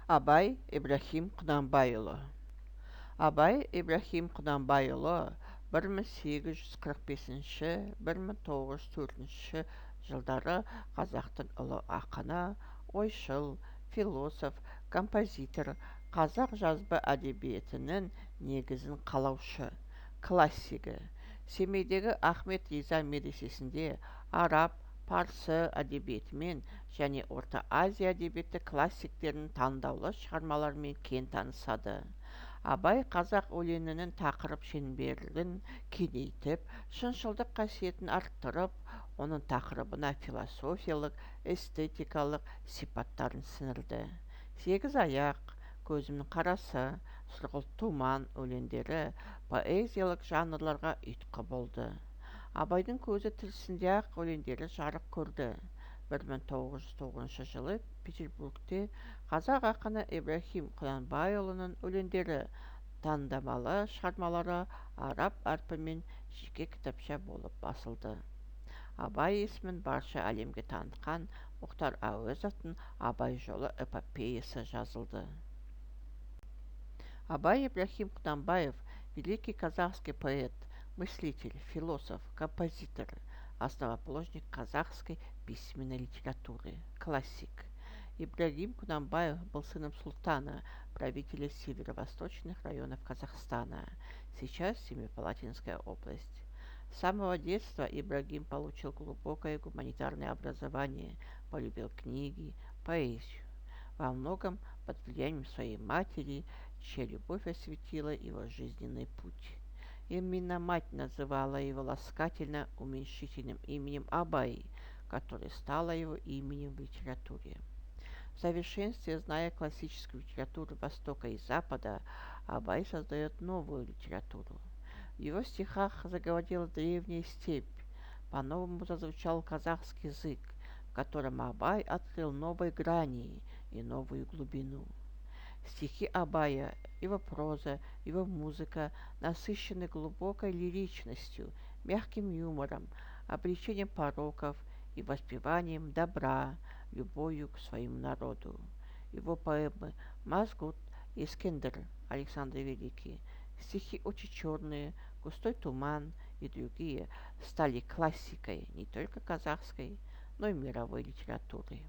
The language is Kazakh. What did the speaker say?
Абай Ибрахим Құнанбайұлы. Абай Ибрахим Құнанбайұлы 1845-1904 жылдары қазақтың ұлы ақыны, ойшыл, философ, композитор, қазақ жазба әдебиетінің негізін қалаушы, классигі. Семейдегі Ахмет Риза медресесінде араб, парсы әдебиетімен және Орта Азия әдебиеті классиктерінің таңдаулы шығармаларымен кең танысады. Абай қазақ өлеңінің тақырып шеңберін кеңейтіп, шыншылдық қасиетін арттырып, оның тақырыбына философиялық, эстетикалық сипаттарын сіңірді. Сегіз аяқ, көзімнің қарасы, сұрғылт тұман өлеңдері поэзиялық жанрларға ұйытқы болды. Абайдың көзі тірісінде-ақ өлеңдері жарық көрді. 1909 жылы Петербургте қазақ ақыны Ибрахим Құнанбайұлының өлеңдері таңдамалы шығармалары араб әрпімен жеке кітапша болып басылды. Абай есімін барша әлемге танытқан Мұхтар Әуезовтың Абай жолы эпопеясы жазылды. Абай Ибрахим Құнанбаев – великий казахский поэт, мыслитель, философ, композитор, основоположник казахской письменной литературы, классик. Ибрагим Кунанбаев был сыном султана, правителя северо-восточных районов Казахстана, сейчас Семипалатинская область. С самого детства Ибрагим получил глубокое гуманитарное образование, полюбил книги, поэзию. Во многом под влиянием своей матери, чья любовь осветила его жизненный путь. Именно мать называла его ласкательно уменьшительным именем Абай, которое стало его именем в литературе. В совершенстве зная классическую литературу Востока и Запада, Абай создает новую литературу. В его стихах заговорила древняя степь, по-новому зазвучал казахский язык, в котором Абай открыл новые грани и новую глубину. Стихи Абая, его проза, его музыка насыщены глубокой лиричностью, мягким юмором, обличением пороков и воспеванием добра, любовью к своему народу. Его поэмы «Мазгут», «Искендер», Александр Великий, стихи «Очи черные», «Густой туман» и другие стали классикой не только казахской, но и мировой литературы.